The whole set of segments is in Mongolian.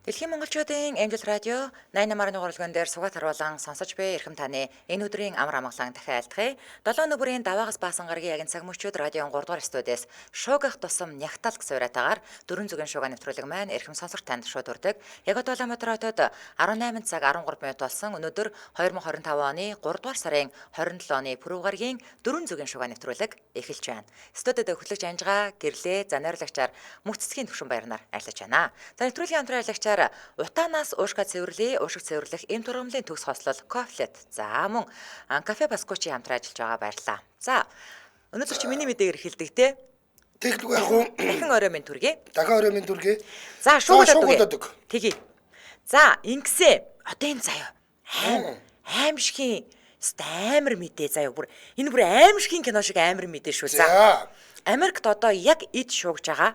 Дэлхийн монголчуудын Эмжил радио 88.1 уралдаан дээр сугаат харуулан сонсож буй эрхэм таны энэ өдрийн амар амгалан дахин айлтгая. 7 нүбэрийн даваагаас баасан гарагийн ягын цаг мөчүүд радион 3 дугаар студиэс шуугах тусам нягтал гэсэн уриатаагаар дөрвөн зүгийн шуугаа нэвтрүүлэг маань эрхэм сонсогч танд шууд хүрдэг. Яг одоо Улаанбаатар хотод 18 цаг 13 минут болсон. Өнөөдөр 2025 оны 3 дугаар сарын 27 оны пүрэв гарагийн дөрвөн зүгийн шуугаа нэвтрүүлэг эхэлж байна. Студиуд хөтлөгч Анжгаа гэрлээ за найрлагчаар мөх цэцгийн төвшин баярнаар айлтж байна. За нэвтрүүлгийн хамтран айлгчаар утаанаас уушга цэвэрлээ, уушиг цэвэрлэх эм тургамлын төгс хослол кофлет. За мөн кафе Баскучи хамтран ажиллаж байгаа баярлалаа. За өнөөдөр чи миний мэдээгээр эхэлдэг те. Техник яг уу дахин орой минь түргэе. дахин орой минь түргэе. За шуугуулаад шуугуулаад. Тэгье. За ингэсэ одоо энэ заяа. Аимшигын амар мэдээ заяа бүр энэ бүр аимшигын кино шиг амар мэдээ шүү. За Америкт одоо яг эд шуугж байгаа.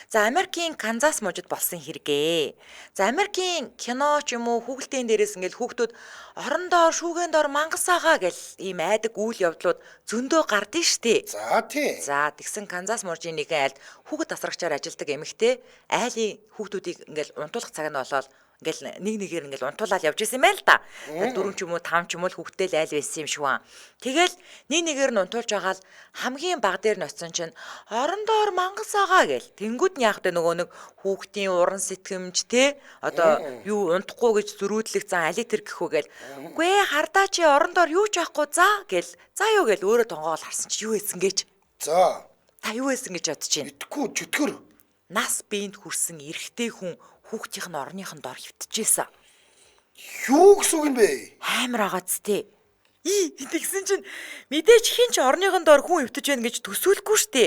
За Америкийн Канзас мужид болсон хэрэгээ. За Америкийн кино ч юм уу хүүхэлдэйн дээрээс ингээл хүүхдүүд орондоо шүүгэн дор мангасаага гэл ийм айдаг үйл явдлууд зөндөө гардыг штэ. За тий. За тэгсэн Канзас мужийн нэгэн айлд хүүхэд тасрагчаар ажилладаг эмэгтэй айлын хүүхдүүдийг ингээл унтуулах цаг нь болоод ингээл нэг нэгээр ингээл унтуулаад явж исэн юм байна л да. 4 ч юм уу 5 ч юм уу хүүхдтэй л айл байсан юм шиг байна. Тэгэл нэг нэгээр нь унтуулж байгаа л хамгийн баг дээр нь очсон чинь орондоор мангас байгаа гэл. Тэнгүүд нь яах вэ нөгөө нэг хүүхдийн уран сэтгэмж те одоо юу унтахгүй гэж зөрүүдлэх зан али тэр гэхүү гэл. Үгүй ээ хардаа чи орондоор юу ч авахгүй за гэл. За юу гэл өөрөө тонгоол харсан чи юу хийсэн гэж. За Та юу хийсэн гэж бодож байна? мэдгүй чөтгөр. Нас биенд хүрсэн эрэгтэй хүн хүүхдийн орныхон дор хөвтөжсэн. Юу гэсэн үг юм бэ? Амар агац те. Тэгсэн чинь мэдээж хин ч орныхон дор хүн хөвтөж байна гэж төсөөлөхгүй штэ.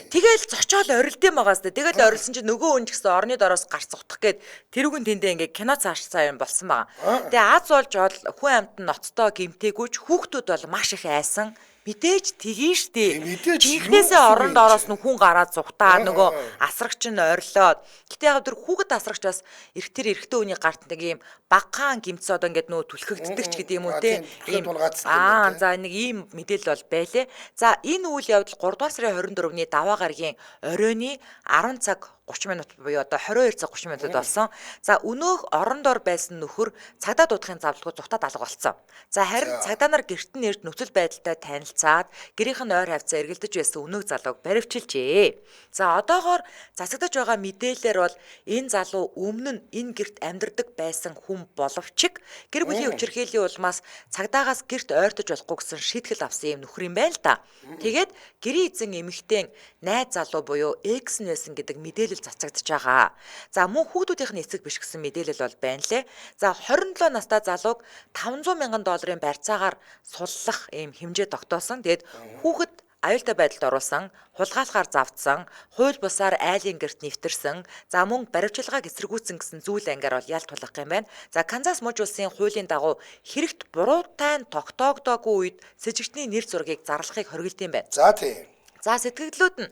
Тэгэл зочоол орилдэм байгаа сте. Тэгэл орилсон чинь нөгөө хүн ч гэсэн орны дороос гарц утгах гээд тэрүүгэн тэндээ ингээ кино цаашцаа юм болсон байгаа. Тэгээ аз болж ол хүн амт нь ноцтой гимтээгүйч хүүхдүүд бол маш их айсан. Мэдээж тгий штэ. Инхнээсээ орон доороос нь хүн гараад зүгтаа нөгөө асрагч нь ойрлоод. Гэтэ яг тэр хүүхэд асрагч бас эрэгтэй хүний гарт нэг юм багахан гимцээ одоо ингээд нөгөө түлхэгддэг ч гэдэг юм уу те. За нэг ийм мэдээлэл бол байлээ. За энэ үйл явдал 3 дугаар сарын 24-ний даваа гарагийн оройны 10 цаг 30 минут буюу одоо 22 цаг 30 минутад болсон. За өнөөх орон дор байсан нөхөр цагдаа дуудахын завдалгүй зүгтаад алга болсон. За харин цагдаа нар гэрт нь ирж нөхцөл байдалтай танилцаад гэрийнх нь ойр хавцаа эргэлдэж байсан өнөөх залууг баривчилжээ. За одоогоор засагдаж байгаа мэдээлэлээр бол энэ залуу өмнө нь энэ гэрт амьдардаг байсан хүн боловч гэр бүлийн өвчрхээлийн улмаас цагдаагаас гэрт ойртож болохгүй гэсэн шийтгэл авсан юм нөхөр юм байна л да. Тэгээд гэрийн эзэн эмэгтэй найз залуу буюу экс нь байсан гэдэг мэдээлэл цацагдж байгаа. За мөн хүүхдүүдийн эцэг биш гэсэн мэдээлэл бол байна лээ. За 27 настай залууг $500,000 барьцаагаар суллах ийм хэмжээ тогтоосон. Тэгээд хүүхэд аюултай байдалд оруулсан, хулгайлахаар завдсан, хууль бусаар айлын гэрт нэвтэрсэн, за мөн баривчилгааг эсэргүүцсэн гэсэн зүйл ангиар бол ялт тулах юм байна. За Канзас муж улсын хуулийн дагуу хэрэгт буруутай нь тогтоогдоогүй үед с ิจ гтний нэр зургийг зарлахыг хориглосон юм байна. За тий. За сэтгэгдлүүд нь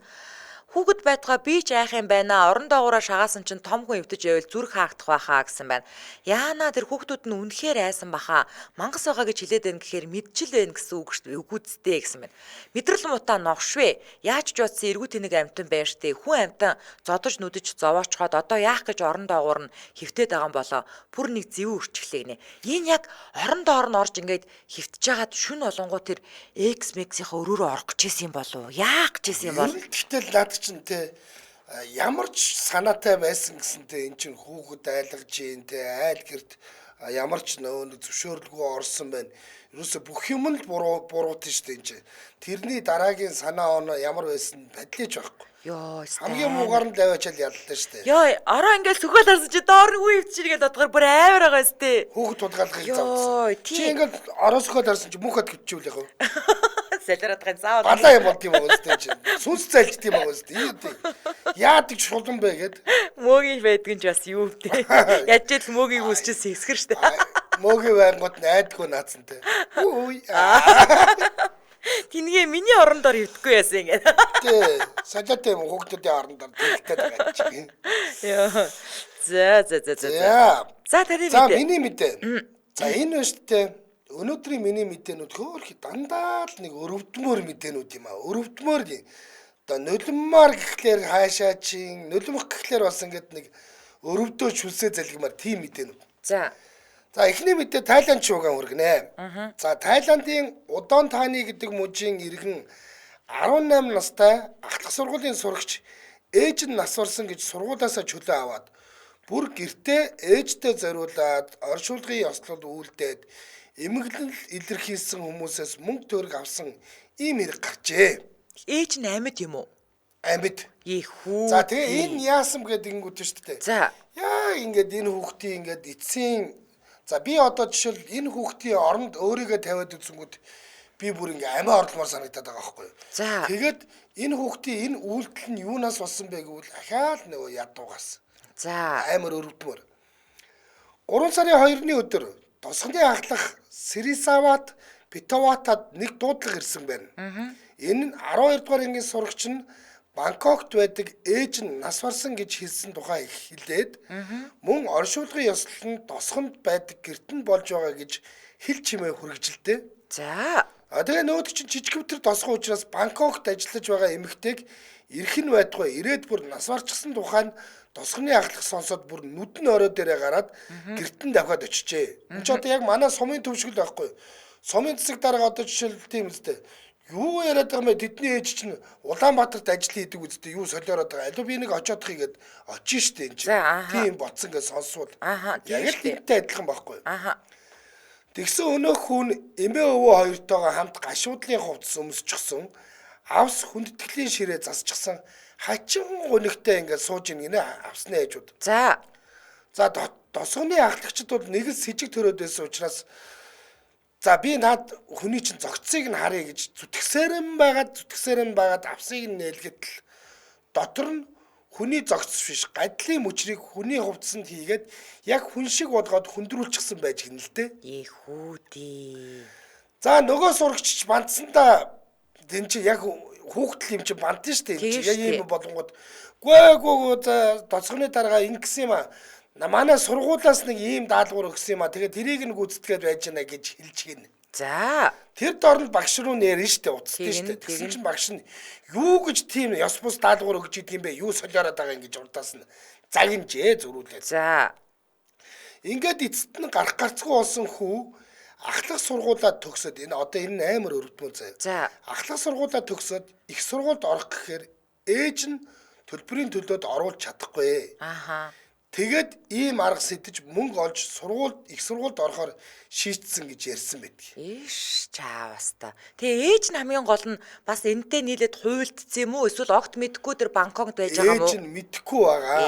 хүүхэд байтугай би ч айх юм байна. Орон доогоороо шагаасан чинь том хүн өвдөж байвал зүрх хаагдах байхаа гэсэн байна. Яана тэр хүүхдүүд нь үнэхээр айсан баха. Мангас байгаа гэж хэлээд байна гэхээр мэдчил байна гэсэн үг шүү дээ. Үгүйцтэй гэсэн байна. Мэдрэл мутаа новшвэ. Яаж ч утсан эргүү тэнэг амтан байна штэ. Хүн амтан зодож нүдэж зовоочхоод одоо яах гэж орон доогоор нь хөвтөд байгаа юм болоо. Бүр нэг зэвүү өрчлээ гинэ. Энэ яг орон доор нь орж ингээд хөвтөж хагаад шүн олонгоо тэр экс мексийнхаа өрөөрөө орох гэжсэн юм болов. Яах гэжсэн юм бол. Тэгтэл наад чинь те ямар ч санаатай байсан гэсэн те эн чинь хүүхэд айлгаж जैन те айл гэрт ямар ч нөө зөвшөөрлгүй орсон байна. Юусе бүх юм л буруут нь штэ энэ чинь. Тэрний дараагийн санаа оноо ямар байсан бодлооч байхгүй. Йоо, хамгийн муугар нь лаваачаал яллаа штэ. Йоо, ороо ингээл сүгэл харсан чи доор нь үе өвчиргээд бодохоор бүр амар байгаа штэ. Хүүхэд тулгаалгыг завдсан. Чи ингээл ороосгоод харсан чи мөнхөд гिचүүл яг. Сэлэрэдгэн заавал. Балаа юм болд юм уу штэ чи. Сүнс зайлт юм уу штэ. Яадаг шулан бэ гэд. Мөөгийн байдгийн ч бас юу вэ? Яаж ч мөөгийг үсчээс хэсгэр штэ. Мөөгийн байнгут найдгүй наацантай. Үгүй. Тингээ миний орон дор хөвдөхгүй яасан ингэ. Тий. Сажаатай юм хүүхдүүдийн орон дор тэлтэй байгаа чи. Яа. За. За таны мэдээ. За миний мэдээ. За энэ өштэй өнөөдрийн миний мэдээнүүд хөөх дандаа л нэг өрөвдмөр мэдээнүүд юм аа. Өрөвдмөр одоо нулиммаар гэхлээр хаашаа чин нулимх гэхлээр бас ингэдэг нэг өрөвдөө шүлсээ залгимаар тийм мэдээнүүд. За. За эхний мэдээ Тайланд шууган хүргэнэ. За Тайландын Удон Тааны гэдэг мужийн иргэн 18 настай ах дахь сургуулийн сурагч ээж нь нас барсан гэж сургуулиасаа чөлөө аваад бүр гэртээ ээжтэй зориулаад оршуулгын ёслол үйлдээд эмэглэл илэрхийлсэн хүмүүсээс мөнгө төгрөг авсан ийм хэрэг гарчээ. Ээж нь амьд юм уу? Амьд. Ийхүү. За тэгээ энэ яасан гэдэг ингэвч шүү дээ. За. Яа ингээд энэ хүүхдийн ингээд эцсийн за би одоо жишээл энэ хүүхдийн оронд өөрийгөө тавиад үзэнгүүт би бүр ингээ амиа орломоор санагдаад байгаа байхгүй юу. За. Тэгээд энэ хүүхдийн энэ үйлдэл нь юунаас болсон бэ гэвэл ахаал нөгөө ядуугаас. За. Амар өрөвдмөр. 3 сарын 2-ны өдөр тосгоны ахлах Сэрисават Питаватад нэг дуудлага ирсэн байна. Энэ нь 12 дугаар ангийн сурагч нь Бангкокт байдаг ээж нь нас барсан гэж хэлсэн тухай хэлээд мөн оршуулгын ёслол нь тосгонд байдаг гэрт нь болж байгаа гэж хэл чимээ хүргэжилтэй. За. Тэгээ нөөд чинь жижигвтер тосгон учраас Бангкокт ажиллаж байгаа эмэгтэйг ирэх нь байдгүй ирээд бүр нас барчихсан тухай нь тосгоны ахлах сонсоод бүр нүд нь орой дээрээ гараад гэрт нь давхаад очижээ. Энд ч одоо яг манай сумын төвшгөл байхгүй. Сумын засаг дарга одоо жишээл тийм үстэй. Юу яриад байгаа мэ тэдний ээж чинь Улаанбаатарт ажил хийдэг үстэй юу солиороод байгаа. Алуу би нэг очиодохыг гээд очиж штэ энэ чинь. Тийм болцсон гэж сонсвол. Яг л тэнтэй адилхан байхгүй. Тэгсэн өнөөх хүн эмээ өвөө хоёртойгоо хамт гашуудлын хувцас өмсчихсөн. Авс хүндэтгэлийн ширээ засчихсан. Хачин гунигтай ингээд сууж ийн гинэ авсны ээжүүд. За. За тосгоны ахлагчид бол нэг л сэжиг төрөөд байсан учраас за би над хүний чинь зогцсыг нь харъя гэж зүтгсээрэн байгаад авсыг нь нээлгээд л дотор нь хүний зогц биш гадлын мөчрийг хүний хувцсанд хийгээд яг хүн шиг болгоод хөндрүүлчихсэн байж гин л дээ. Ийхүүдээ. За нөгөө сурагч бандсандаа тэн чи яг хүүхдэл юм чи бандсан шүү дээ. Яг юм болонгод гүгөө за тоцгоны дарга ингэсэн юм а. Манай сургуулаас нэг ийм даалгавар өгсөн юм а. Тэгээд тэрийг нь гүйцэтгээд байж гэнэ гэж хэлж гин. За. Тэр дорнд багш руу нэрнэ штэ уцдээ штэ. Тэгсэн чинь багш нь юу гэж тийм ёс бус даалгавар өгч идэг юм бэ? Юу солиороод байгаа юм гэж урдаас нь загинжээ зөрүүлээ. За. Ингээд эцэст нь гарах гарцгүй болсон хүү ахлах сургуулаа төгсөд энэ одоо энэ амар өрөвдмөр заяа. За. Ахлах сургуулаа төгсөд их сургуульд орох гэхээр ээж нь төлбөрийн төлөөд оруулж чадахгүй. Аха. Тэгээд ийм арга сэтэж мөнгө олж их сургуульд орохоор шийдсэн гэж ярьсан байдаг. Иш чаавас та. Тэгээ ээж нь хамгийн гол нь бас энэтэй нийлээд хуйлдсан юм уу? Эсвэл огт мэдхгүй тэр Бангкокт байж байгаа юм уу? Ээж нь мэдхгүй байгаа.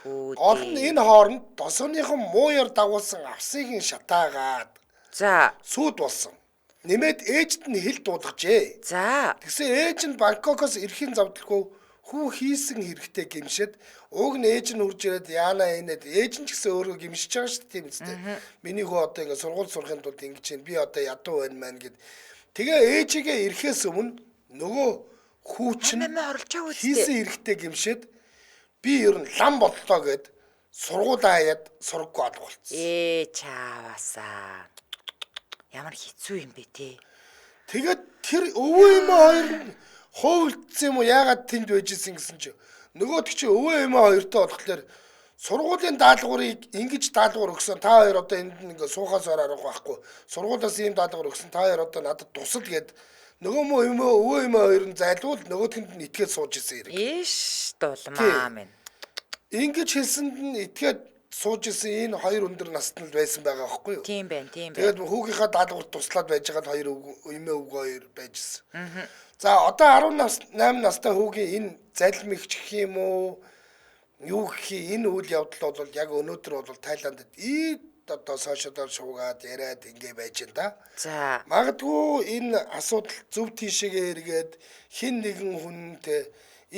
Хүүд. Гол нь энэ хооронд тосгоныхон мууяр дагуулсан авсыг нь шатаагаад. За. Сүйд болсон. Нэмээд ээжд нь хэл дуудажээ. За. Тэгсэн ээж нь Бангкокоос ирэхин завдалгүй хүү хийсэн хэрэгтэй гимшээд уг нь ээж нь хурж ирээд яана энэд ээж нь ч гэсэн өөрөө гимшиж байгаа шүү дээ тийм үстэй. Миний хүү одоо ингэ сургууль сурахын тулд ингэж чинь би одоо ядуу байна мэн гэд. Тэгээ ээжигээ ирэхээс өмнө нөгөө хүү чинь хийсэн хэрэгтэй гимшээд би ер нь лам боллоо гэд сургуулаа хаяад сургаггүй алга болцсон. Чаавасаа. Ямар хэцүү юм бэ те. Тэгээд тэр өвөө эмээ хоёр нь хуйлдсан юм уу яагаад тэнд байж исэн гэсэн чи нөгөөд чи өвөө эмээ хоёртой болохоор сургуулийн даалгаврыг ингэж даалгавар өгсөн та хоёр одоо энд ингээ суухаас орох байхгүй сургуулиас ийм даалгавар өгсөн та хоёр одоо надад тусал гэд нөгөө өвөө эмээ хоёр нь зайлуул нөгөөдхөнд нь итгээд сууж исэн хэрэг. Иш дулмаа минь. Ингэж хэлсэнд нь итгээд сууж исэн энэ хоёр өндөр наснд л байсан байгаа байхгүй юу? Тийм байна, тийм байна. Тэгээд хүүгийнхаа даалгаварт туслаад байж байгаа хоёр эмээ өвгөө хоёр байж исэн. За одоо 18 настай хүүгийн энэ залмигч гэх юм уу юу гэх энэ үйл явдал бол яг өнөөдөр бол Тайландд одоо сошиалар шуугаад яриад ингэ байж энэ да. За. Магадгүй энэ асуудал зөв тийшээгээ эргээд хин нэгэн хүнтэй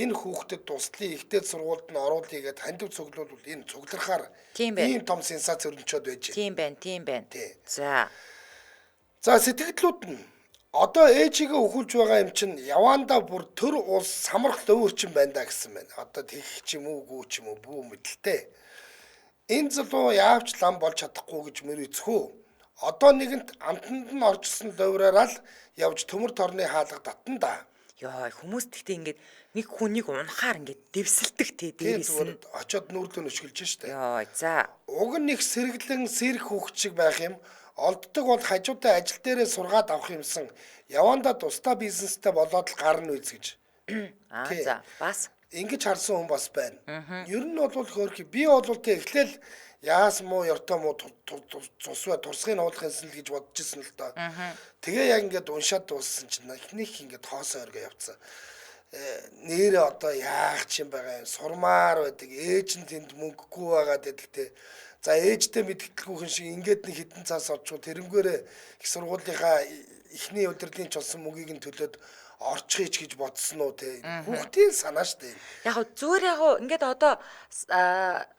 энэ хүүхдэд туслахын ихтэй сургуульд нь оруулъя гэд хандив цуглуулвал энэ цугларахаар ийм том сенсац өрнчөөд байж. Тийм байна, тийм байна. За. За сэтгэлдлүүд нь одоо ээжигээ өхүүлж байгаа юм чинь явандаа бүр төр улс самрах өвөрчин байна да гэсэн байна. Одоо тэгэх ч юм уу гүү ч юм уу бүү мэдлээ. Энэ залуу яавч лам болж чадахгүй гэж мөрөцхөө. Одоо нэгэнт амтанд нь оржсон дойраараа л явж төмөр торны хаалга татна да. Яа хүмүүс тэгтээ ингээд нэг хүнийг унахаар ингээд дэвсэлдэг те Тийм дээрээс зүгээр нь. очоод нүүрлөө өшгөлж штэ. Яа за. Уг нь нэг сэргэлэн сэрх хүүхэд шиг байх юм. Олддог бол хажуудаа ажил дээрээ сургаад авах юмсан. Явандаа тусдаа бизнестэй болоод л гарна үз гэж. За бас Ингэж харсан хүн бас байна. Ер нь бол хөөрхи би бол тэг эхлээл яас муу ёртой муу тусваа турсгыг уулахын л гэж бодож ирсэн л доо. Тэгээ яг ингээд уншаад дууссан чинь ихнийх ингээд хоосоо өргөө явцсан. Нэрээ одоо яах ч юм байгаа юм сурмаар байдаг ээж нь тэнд мөнгөгүй байгаа гэдэгтэй. За ээжтэй мэдгэлгүйхэн шиг ингээд нэг хитэн цаас олчвол тэрнгээрээ их сургуулийнхаа эхний удирдлагын ч болсон мөгийг нь төлөөд орчихъя гэж бодсон уу те. Хүүхдийн санаа штэ. яг зүгээр яг ингээд одоо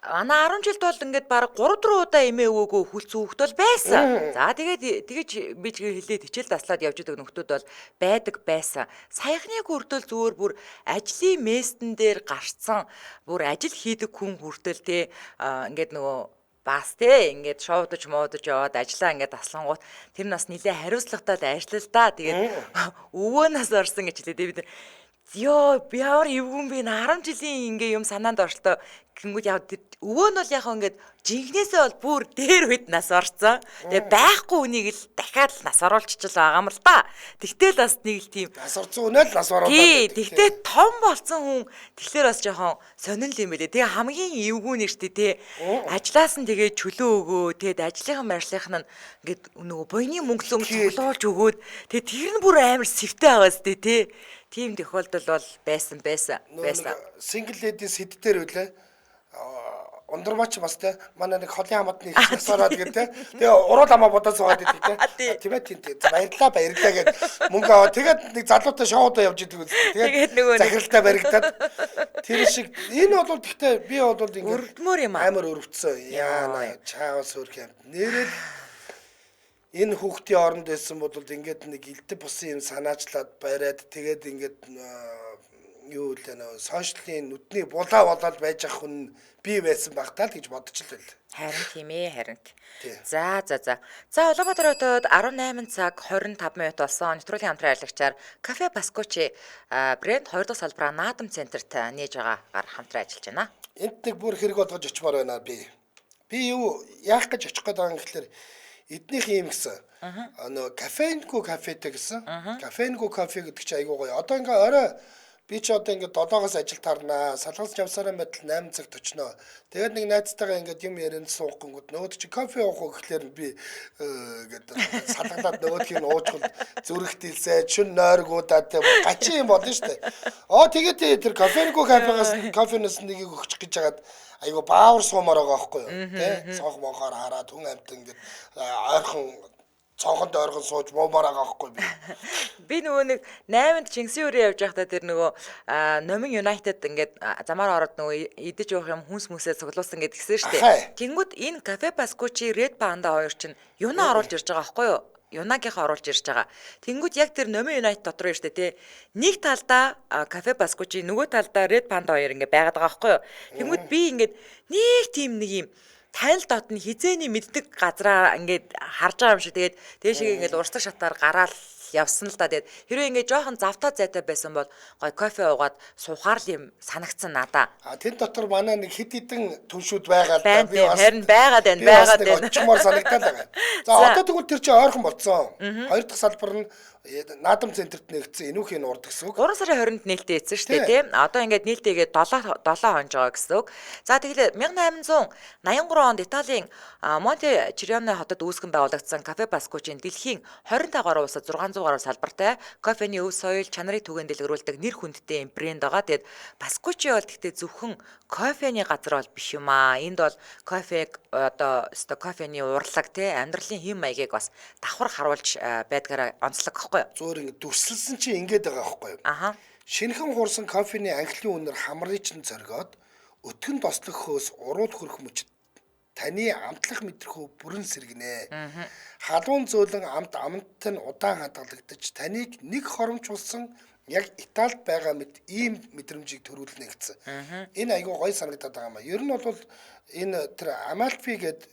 манай 10 жилд бол ингээд баг 3-4 удаа эмээ өвөөгөө хүлцэн хүүхд бол байсан. За тэгэж би ч хэлээд хичээл таслаад явж идэг нөхдүүд бол байдаг байсан. Саяхныг хүртэл зүгээр бүр ажлын мессен дээр гарцсан бүр ажил хийдэг хүн хүртэл те ингээд нөгөө бас те ингээд шоудаж муудаж яваад ажиллаа ингээд таслангууд тэр нас нилээ хариуцлагатай ажиллаа да. Тэгээд өвөөнөөс орсон гэж хэлээ. Бид ёо би ямар эвгүй би 10 жилийн ингээ юм санаанд оролтой гингүүд яг өвөө нь бол яг ингээд жинхнээсээ бол бүр дээр үед нас орцсон. Тэгээ байхгүй үнийг л дахиад л нас оруулчихл байгаа юм л да. Тэгтэл бас нэг л тийм Нас орцсон үнэ л нас оруулаад. Тий, тэгтээ том болсон хүн тэгэхээр бас жоохон сонирн л юм байлээ. Тэгээ хамгийн эвгүй нэртэй тий. Ажлаас нь тэгээ чөлөө өгөө. Тэгээд ажлынхан барилгынх нь ингээд нөгөө буйны мөнгөлөө цуглуулж өгөөд тэгээ тэр нь бүр амар сэвтэй байгаа сте тий. Тийм тохиолдол бол байсан. Single ladies хэд дээр үлээ. Ундрмаач бас те манай нэг холын хамаатны их насаараад гэдэг те. Тэгээ урал хамаа бодож суугаад идэг те. Тийм ээ. Баярлаа гэд мөнгө аваа. Тэгээд нэг залуутай шоудаа явж идэг үстэй. Тэгээд нөгөө захиралтай баригдаад тэр шиг энэ бол гэхдээ би бол ингэ өрөвдмөр юм амар өрөвдсөн. Яа чаавас хөрх юм. Нэрэл энэ хүүхдийн оронд байсан бол ингээд нэг илдэв бусын юм санаачлаад бариад тэгээд ингээд юу л нөө сошиалын нүдний булаа болоод байж ах хүн би байсан багтаа л гэж бодож л байл. Харин тийм ээ харин. За. За Улаанбаатар хотод 18 цаг 25 минут болсон. Нэвтрүүлгийн хамтран аялагчаар Кафе Баскучи брэнд 2 дахь салбараа наадам центрт нээж байгаагаар хамтран ажиллаж байна. Энд нэг бүр хэрэг болгож очимоор байна би. Би юу яах гэж очих гээд байгаа юм гэхэлэр эднийх юм гэсэн. Нөө кафенгүй кафетэй гэсэн. Кафенгүй кафе гэдэг чинь айгуу гоё. Одоо ингээ орой би ч одоо ингээ 7-оос ажил тарнаа. Салгас явсараа байтал 8 цагт очноо. Тэгээд нэг найзтайгаа ингээ юм ярианд суух гингүүд нөгөөд чи кофе уух уу гэхлээр би гэдэг салгалаад нөгөөдхийн уужхал зүрх дэлсээ шүн нойргуудаад гачи юм болно штэ. Тэгээд тэр кафенгүй кофенээс нэгийг өгчих гэж хагаад айгу баавар суумаар байгаа байхгүй юу тий цонх монхоор хараад хүн амт ингээд ойрхон цонхонд ойрхон сууж муумаар байгаа байхгүй би нөгөө нэг 8-нд Чингисийн өрөө явж байхдаа тэр нөгөө Номин United ингээд замаар ороод нөгөө идэж явах юм хүнс мүсээ цуглуулсан гэдэг гисэн штэ. Тэнгүүд энэ Кафе Баскучи Red Panda хоёр чинь юунаа оруулж ирж байгаа байхгүй юу? Юнагийнхаа оруулж ирж байгаа. Тэнгүүд яг тэр Номин United дотор нь штэ тий. Нэг талдаа Кафе Баскучи нөгөө талдаа Red Panda хоёр ингээд байгаад байгаа байхгүй юу? Тэнгүүд би ингээд нэг тийм нэг юм танил дот нь хизээний мэддэг газраа ингээд харж байгаа юм шиг тэгээд дээшээ ингээд урсгал шатаар гараал явсан л да. Тэгээд хэрвээ ингээд жоохон завтаа зайтай байсан бол гой кофе уугаад суухаар л юм санагдсан надаа. Тэн дотор манай нэг хэд хідэн түншүүд байгаа л да. Би бас харин байгаад байна. Очмоор санагдаад байгаа. За одоо тэгвэл тэр чинь ойрхон болцсон. Хоёр дахь салбар нь наадам центрт нэгдсэн энүүхийн урд гэсэн үг. 3 сарын 20-нд нээлттэй эцсэн шүү дээ тийм. Одоо ингээд нээлттэйгээ 7 хонж байгаа гэсэн үг. За тэгэхээр 1883 онд Италийн Монте Чирионе хотод үүсгэн байгуулагдсан Кафе Баскучийн дэлхийн 25 гаруй улсад 600 гаруй салбартай кофений өв соёл чанарыг түгээн дэлгэрүүлдэг нэр хүндтэй брэнд байгаа. Тэгэд Баскучи бол гэхдээ зөвхөн кофений газар бол биш юм аа. Энд бол кофег одоо кофений урлаг тий амьдралын хэм маягийг бас давхар харуулж байдгаараа онцлог гэхгүй. Зөөр ингэ дүрслэлсэн чинь ингэж байгаа байхгүй юу? Шинэхэн хуурсан кофений анхлын үнэр хамрыг чинь зоргоод өтгөн тослох хөөс уруул хөрөх мөч таны амтлах мэдрхүү бүрэн сэргэнэ. Халуун зөөлөн амттай нь удаан хадгалагдаж таныг нэг хоромжуулсан яг Италид байгаа мэт ийм мэдрэмжийг төрүүлнэ гэсэн. Энэ айгүй гоё санагдаад байгаа юм а. Ер нь бол энэ тэр Амальфи гэдэг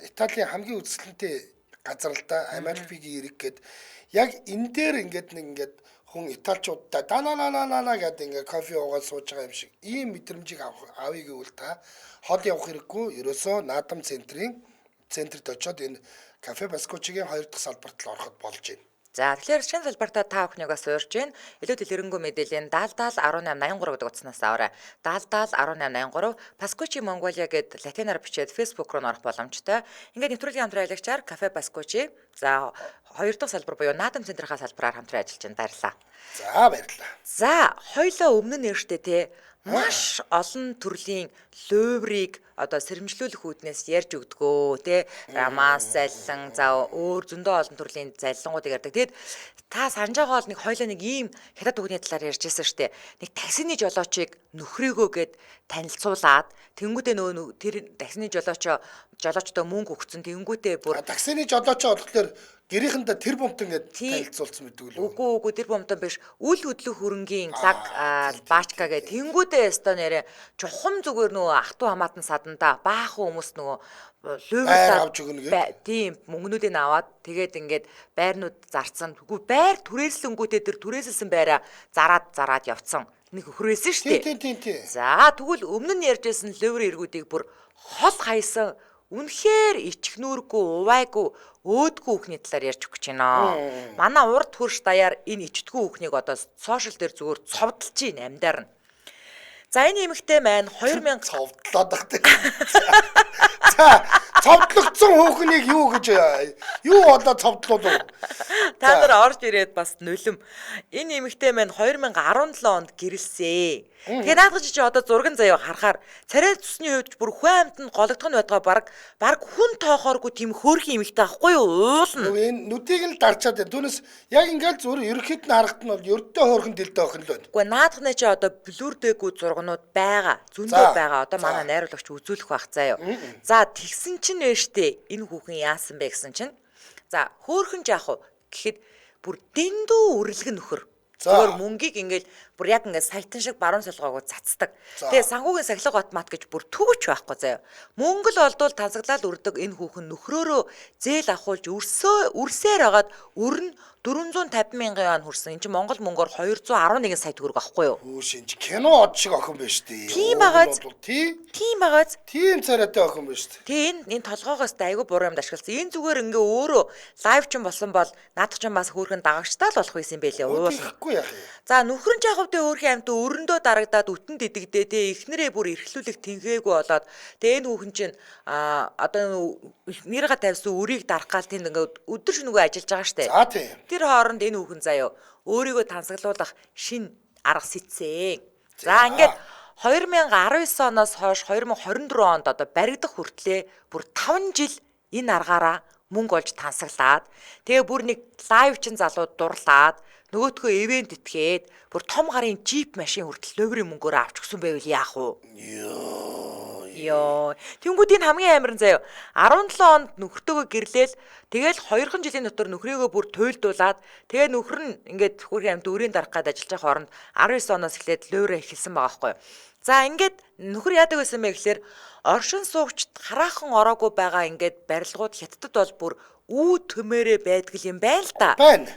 Италийн хамгийн үзэсгэлэнтэй газар л да. Амальфигийн эрэг гэдэг яг энэ дээр ингээд хүн италичуудтай данананана гэдэг ингээ кофе уугаад сууж байгаа юм шиг ийм мэдрэмжийг авъя гэвэл та хол явах хэрэггүй ерөөсөө наадам центрт очиод энэ кафе баскучигийн 2 дахь салбарт л ороход болж байна. За тэгэхээр шинэ салбартаа та бүхнийг бас уурж байна. Илүү дэлгэрэнгүй мэдээллийн 701883 гэдэг утаснаас аваарай. 701883 Pascucci Mongolia гэд латинаар бичээд Facebook руу орох боломжтой. Ингээд нэвтрүүлгийн хамтран аялагчаар кафе Pascucci. За 2 дахь салбар буюу наадам центрийнхаа салбараар хамтран ажиллаж байна. Баярлалаа. За баярлалаа. За хоёлоо өмнө нь нэрштэй те маш олон төрлийн луйврыг одоо сэрэмжлүүлэх үүднээс ярьж өгдгөө те рамаас зайлан за өөр зөндөө олон төрлийн зайлангуудыг ярьдаг. Тэгэд та санаж байгаа бол нэг хоёлоо нэг ийм хятад үгний талаар ярьж байсан штэ. Нэг таксины жолоочийг нөхрийгөө гэд танилцуулаад тэнгуүтээ нөө тэр таксины жолоочтой мөнгө өгцөн тэнгуүтээ бүр таксины жолоочоо болохоор гэрийнхэндээ тэр бомт ингээд танилцуулсан мэдэг үү? Үгүй тэр бомтон биш. Үл хөдлөх хөрөнгийн лаг баачка гэх тэнгуүтээ өстө нэрэ чухам зүгээр нөгөө ах トゥ хамаатан саданда баахан хүмүүс нөгөө луйвраа авч өгнө гэх. Тийм мөнгнүүдийг аваад тэгээд ингээд байрнууд зарцсан. Үгүй байр түрээслэнгүүтээ тэр түрээсэлсэн байраа зараад явцсан. Нэг хөрөөсөн шүү дээ. Тийм. За тэгвэл өмнө нь ярьжсэн луйвр эргүүдийг бүр хол хайсан үнэхээр ичгнүүргүй, увайгүй, өөдгүй хүүхний талаар ярьж өгч байна. Манай урд хөрш даяар энэ ичдгүй хүүхнийг одоо сошиал дээр зүгээр цовдлж байна амьдаар нь. За энэ эмэгтэй маань 2000 цовдлоод багтаа. За цовдлогдсон хүүхнийг юу гэж юу болоо цовдлуулав? Та нар орж ирээд бас нулим. Энэ эмэгтэй маань 2017 онд гэрэлсэн. Тэгээ наадах чи одоо зурган заяа харахаар царай цусны хувьд бүр хүн амьтанд гологдох нь байдгаа баг хүн тоохооргүй тийм хөөрхөн эмэгтэй ахгүй юу уулна. Энэ нүдийг нь дарчаад байна. Түүнээс яг ингээл зүгээр ерөөхдөө харахад нь бол ердөө хөөрхөн дэлдээ охин л байна. Уу наадах нь чи одоо блүрдэггүй зургнууд байгаа. Зөндөө байгаа. Одоо манай найруулагч үзүүлэх байх заяа. За тэгсэн чинь нээштэй энэ хүүхэн яасан бэ гэсэн чинь. За хөөрхөн жаах уу гэхэд бүр дэндүү үрлэг нөхөр. Зөвөр мөнгийг ингээл бүр яг ингээд саятан шиг баруун солгоогоо цацдаг. Тэгээ санхүүгийн сахилга автомат гэж бүр төвч байхгүй заяа. Мөнгө л олдвол тансаглаад өрдөг энэ хүүхэн нөхрөөрөө зээл авахулж үрсээр агаад өрн 450 мянган хүрсэн. Энд чинь Монгол мөнгөөр 211 сая төгрөг авахгүй юу? Хөө шинж кино од шиг охин байна шүү дээ. Тийм багаз. Тийм царайтай охин байна шүү дээ. Энэ толгоогоос айгүй буруу юмд ашигласан. Энэ зүгээр ингээ өөрөө лайв ч юм болсон бол наадах ч бас хөөрхөн дагагчтай л болох байсан байлээ. Уухгүй яах юм. За нөхрөн жахавдээ өөрхийн амт өрөндөө дарагдаад үтэн дидэгдээ те эхнэрээ бүр эрхлүүлэх тэнхээгүй болоод тэгээ энэ хүүхэн чинь одоо нэрга тавьсан үрийг дарах гал тэнд ингээ өдөр шөнөгүй ажиллаж байгаа штэ. За тийм. Тэр хооронд энэ хүүхэн заяа өөрийгөө тансаглуулах шин арга сэтсэн. За ингээд 2019 оноос хойш 2024 онд одоо баригдах хүртлээр бүр 5 жил энэ аргаараа мөнгө олж тансаглаад тэгээ бүр нэг лайв чин залууд дурлаад нөгөөтгөө ивент итгээд бүр том гарын джип машин хүртэл ловрын мөнгөөр авч өгсөн байвал яах вэ? Йоо. Тэнгүүд энэ хамгийн амар нь заяа 17 онд нөхөртөөгөө гэрлээл тэгэл 2 жилийн дотор нөхрийгөө бүр туйлдуулаад тэгээ нөхөр нь ингээд хүүрийн амьд өрийн дарах гээд ажиллаж байгаа хооронд 19 оноос эхлээд ловроо эхэлсэн байгаа байхгүй юу? За ингээд нөхөр яадаг байсан бэ гэхээр оршин суугчд хараахан ороогүй байгаа ингээд барилгууд хятадд бол бүр үү төмөрөө байдаг юм байна л да.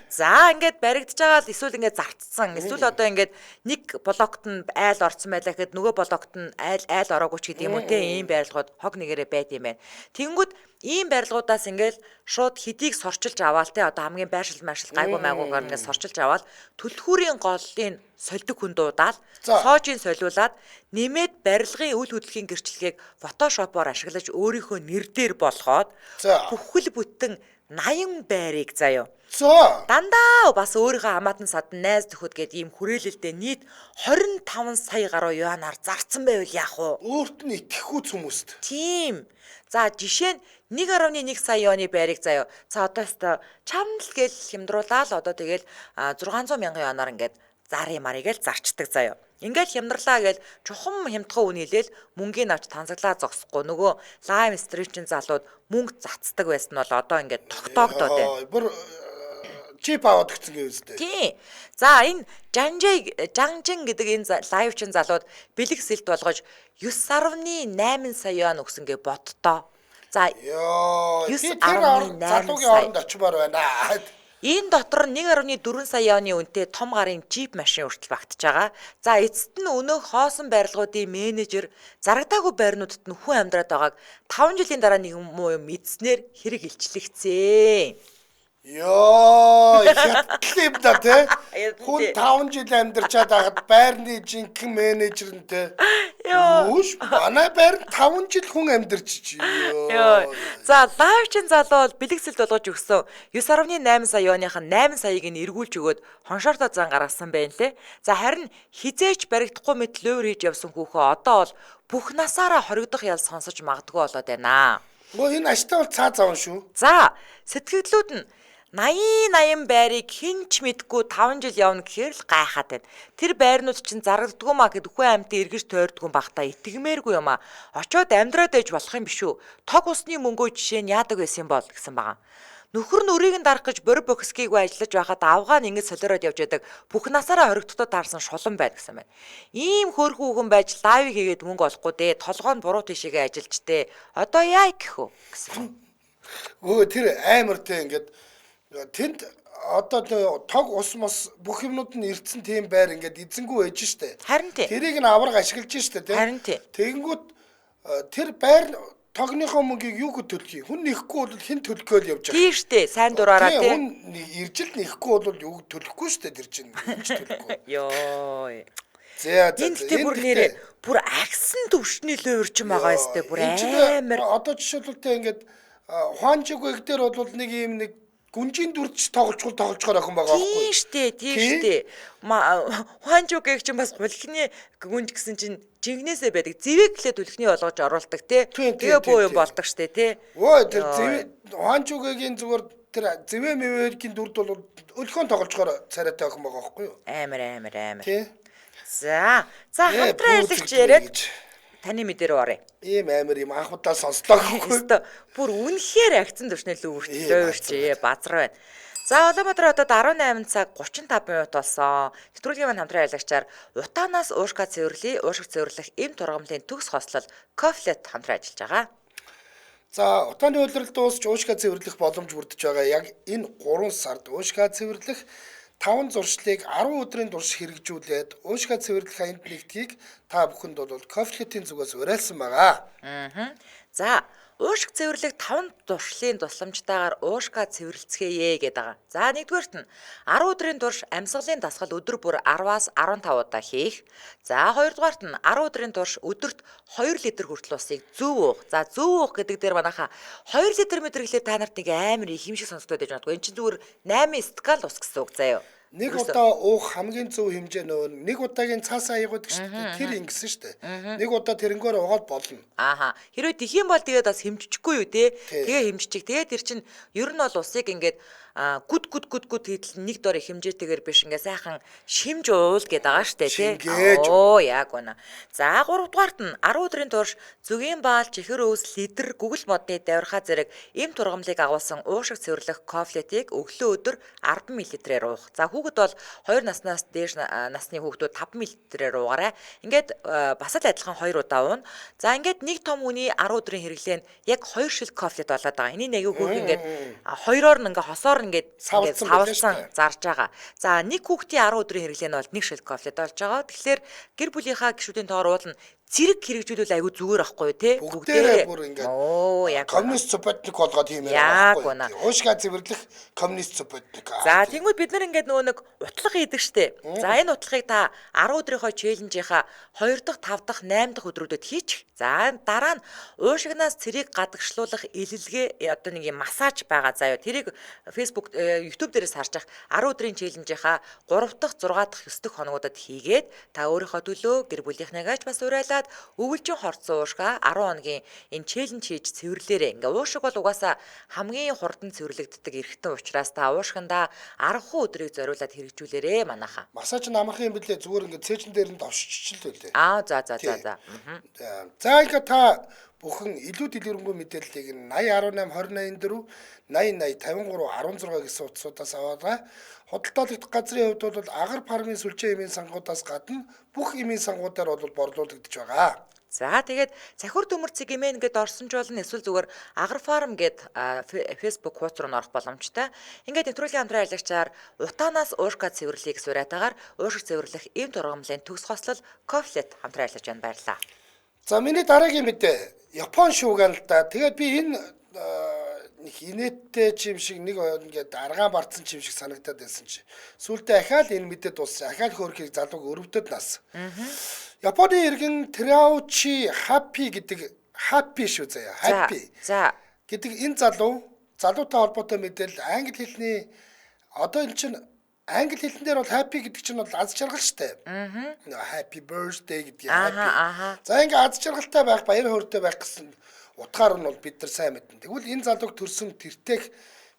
За ингээд баригдаж байгаа л эсвэл ингээд зарцсан. Эсвэл одоо ингээд нэг блокт нь айл орцсон байлаа гэхэд нөгөө блокт нь айл ороогүй ч гэдэг юм уу те ийм барилгууд хог нэгээрээ байд юм байна. Тэнгүүд ийм барилгуудаас ингээд шууд хэдийг сорчилж аваал те одоо хамгийн байршил гайгүй майгуугаар ингээд сорчилж аваал төлхүүрийн голыг сольдог хүн дуудаал соожийн солиулаад нэмээд барилгын үйл хөдлөлийн гэрчлэгийг фотошопоор ашиглаж өөрийнхөө нэр дээр болгоод бүхэл бүтэн 80 байрыг заяа. Дандаа бас өөрийнхөө хамаатан садан найз төхөд гээд ийм хүрээлэлдээ нийт 25 сая гаруй юанаар зарцсан байвал яах вэ? Өөрт нь итгэхгүй хүмүүст. Тийм. За жишээ нь 1.1 сая юаны байрыг заяа. За одоо өстой чамд л гээл хямдруулаад одоо тэгэл 600 мянган юанаар ингээд зари марыг л зарчдаг заяа. Ингээд хямдралаа гээл чухам хямдхан үн хэлээл мөнгөний авч тансаглаа зогсохгүй нөгөө лайв стритчин залууд мөнгө цацдаг байсан бол одоо ингээд тогтоогдоод байна. Бүр чип аваад гисэн гэвэстэй. Тий. За энэ Жанжин гэдэг энэ лайвчин залууд бэлэг сэлт болгож 9.8 сая юан өгсөн гэ бодтоо. За 9.8 залуугийн оронд очимоор байна. Энэ дотор 1.4 сая оны үнэтэй том гарын джип машин хүртэл багтаж байгаа. За эцэст нь өнөөх хоосон барилгуудын менежер зарагдаагүй байрнуудад нь хүн амьдраад байгааг 5 жилийн дараа нэгэн муу юм мэдснээр хэрэг илчлэгцээ. Йоо, хятад юм да те. Хүн 5 жил амьдарчаад байхад байрны жинхэнэ менежер нь те. Юуш, манай байр 5 жил хүн амьдарч ёо. За, лайвчин залуу бол бэлэгсэлд болгож өгсөн 9.8 сая оных нь 8 саяыг нь эргүүлж өгөөд хоншоортой зан гаргасан байна лээ. За, харин хизээч баригдахгүй мэт лөөр хийж явсан хүүхөө одоо бол бүх насаараа хоригдох ял сонсож магадгүй болоод байна. Гоо энэ аштаа бол цаа заван шүү. За, сэтгэгдлүүд нь 80 байрыг хинч мэдгүй 5 жил явна гэхээр л гайхаад байна. Тэр байрнууд чинь зарагддгүй маа гэд хүн амьтан эргэж тойрдгүй бахта итгэмээргүй юм аа. Очоод амьдраад ээж болох юм биш үү? Тог усны мөнгөө жишээ нь яадаг байсан бол гэсэн байгаа. Нөхөр нь өрийг нь дарах гэж бор бокскийгүй ажиллаж байхад авгаа нь ингэж солиороод явж байдаг. Бүх насаараа хоригдтод таарсан шулан байд гэсэн байна. Ийм хөөрхөн хүн байж лайв хийгээд мөнгө олохгүй дээ. Толгой нь буруу тишээгээ ажиллаж дээ. Одоо яа гэхүү гэсэн. Өө тэр амар те ингээд тэнд одоо тог ус мос бүх юмнууд нь ирдсэн тийм байр ингээд эзэнгүй байж штэ. Харин тий. Тэрийг нь авраг ашиглаж штэ тийм. Харин тий. Тэгэнгүүт тэр байр тогныхоо мөнгийг юу гэж төлөх юм? Хүн нэхгүй бол хэн төлөхөө л явж байгаа. Тийм штэ. Сайн дураараа тий. Хүн иржил нэхгүй бол юу төлөхгүй штэ тэр чинь. Төлөхгүй. Йоо. За энэ бүр нэрээ бүр агсан төвшний лөөрч юм байгаа ёстой бүр амар. Одоо жишээлбэл тэ ингээд хуанчиг дээр бол нэг юм нэг гүнжийн дүрч тоглож охин байгаа байхгүй. Тийм штэ. Хуанчуг чинь бас хулхны гүнж гэсэн чинь жингнээсээ байдаг. Зэвэг гэлээ түлхний болгож оруулдаг тий. Тэгээ буу юм болдог штэ тий. Өө тэр зэвэг хуанчугийн зүгээр тэр зэвэ мэвэргийн дүрд бол өлхөн тогложгоор царайтай охин байгаа байхгүй юу? Амар. Тий. За хамтран ярьлагч яриад таны мэдээр орё. Ийм амар юм анхудаа сонслоо гэхгүй. Бүр үнэхээр акцент төвшнөл өөрчлөө базар байна. За Улаанбаатар хотод 18 цаг 35 минут болсон. Нэвтрүүлгийн маань хамтран ярьлагчаар утаанаас уушга цэвэрлэе, уушиг цэвэрлэх эм тургамлын төгс хослол Кофлет хамтран ажиллаж байгаа. За утааны үйлрэл дуусч уушга цэвэрлэх боломж бүрдэж байгаа. Яг энэ 3 сард уушга цэвэрлэх 5 зуршлыг 10 өдрийн турш хэрэгжүүлээд уушга цэвэрлэх аянд нэгдгийг та бүхэнд бол Кофлетийн зүгээс уриалсан байгаа. За уушиг цэвэрлэх 5 зуршлын тусламжтайгаар уушга цэвэрлцгээе гэдэг байгаа. За нэгдүгээрт нь 10 өдрийн турш амьсгалын дасгал өдөр бүр 10-аас 15 удаа хийх. За хоёрдугаарт нь 10 өдрийн турш өдөрт 2 литр хүртэл усыг зөв уух. За зөв уух гэдэг дээр манайха 2 литр мэдрэлээр та нарт нэг амар их юм шиг сонсогдоод байж магадгүй. Энд чинь зүгээр 8 скал ус гэсэн үг заяа. Нэг удаа уух хамгийн зөв хэмжээ нөө нэг удаагийн цаасаа аягууд гэж тэр ингэсэн шүү дээ. Нэг удаа тэрнгөөр угаад болно. Ааха. Хэрвээ тэх юм бол тэгээд бас хэмжчихгүй юу те. Тэгээ хэмжчих. Тэгээд тэр чинь ер нь бол усыг ингээд гүд хийдэл нэг дор хэмжээтэйгээр биш ингээ сайхан шимж уул гэдэг байгаа штэ тий. Оо яг үнэ. За 3 дугаарт нь 10 өдрийн турш зүгийн баал, чихэр өөс, лидер, гүгэл модны давирхаа зэрэг эм тургамлыг агуулсан уушиг цэвэрлэх Кофлетийг өглөө өдөр 10 мл-ээр уух. За хүүхэд бол 2 наснаас дээш насны хүүхдүүд 5 мл-ээр уугаарай. Ингээд бас л адилхан 2 удаа ууна. За ингээд нэг том үний 10 өдрийн хэрэглээ нь яг 2 шил Кофлет болоод байгаа. Энийг аягүй хөөх ингээд хоёроор нь ингээ хосоор ингээд савлсан зарж байгаа. За нэг хүүхдийн 10 өдрийн хэрэглээ нь бол 1 шил Кофлет болж байгаа. Тэгэхээр гэр бүлийнхаа гишүүдийн тоор уулна зэрэг хэрэгжүүлвэл айгүй зүгээр ахгүй тий. Бүгдээрээ бүр ингээд яг коммунист суппортник болгоод юм яа байхгүй. Уушга цэвэрлэх коммунист суппортник. За тэгмүүд бид нар ингээд нөгөө нэг утлага хийдэг штэ. За энэ утлагыг та 10 өдрийнхөө челленжийнхаа 2 дахь, 5 дахь, 8 дахь өдрүүдэд хийчих. За дараа нь уушигнаас цэрийг гадагшлуулах илэлгээ одоо нэг юм массаж байгаа заяа. Тэрийг Facebook, YouTube дээрээс харж ах 10 өдрийн челленжийнхаа 3 дахь, 6 дахь, 9 дахь хоногудад хийгээд та өөрийнхөө төлөө гэр бүлийнхнийгаач бас уриалаад өвөлжин хорцсон уушгаа 10 хоногийн энэ челленж хийж цэвэрлээрээ. Ингээ уушиг бол угаасаа хамгийн хурдан цэвэрлэгддэг эргэтэн учраас та уушгиндаа 10 өдрийг зориулаад хэрэгжүүлээрээ манайхаа. Массаж нь амархан юм бэлээ зүгээр ингээ цээжин дээр нь давшчихл байлээ. За. За ингээ та бүхэн илүү дэлгэрэнгүй мэдээллийг 80 18 28 4 80 80 53 16 гэсэн утсуудаас аваарай. Худалдаалагдах газрын хувьд бол агаар фармын сүлжээ эмийн сангуудаас гадна бүх эмийн сангуудаар бол борлуулагдж байгаа. За тэгээд Цахиур Төмөр цэгмэн гэдээ орсон ч болно эсвэл зүгээр Агар фарм гэд Facebook хуудас руу орох боломжтой. Ингээд нэвтрүүлгийн хамтран ажиллагчаар утаанаас уушка цэвэрлэгийг сураатаагаар уушиг цэвэрлэх эм тургамлын төгс хослол Кофлет хамтран ажиллаж байна, баярлалаа. За миний дараагийн мэдээ Япон шууган л да. Тэгээд би энэ нэг инээдтэй чим шиг нэг ингээд аргаан бардсан чим шиг санагдаад байсан чи. Сүүлдээ ахаал энэ мэдээ дууссан. Ахаал хөөрхийг залууг өрөвдөд нас. Японы иргэн Теряучи Хаппи гэдэг Хаппи шүү заяа. Хаппи. За. Гэдэг энэ залуутай холбоотой мэдээлэл англи хэлний одоо энэ чинь англи хэлэн дээр бол happy гэдэг чинь бол аз жаргал штэ. Happy birthday гэдэг happy. За ингээ аз жаргалтай байх, баяр хөөртэй байх гэсэн утгаар нь бол бид нар сайн мэднэ. Тэгвэл энэ залууг төрсөн тэртех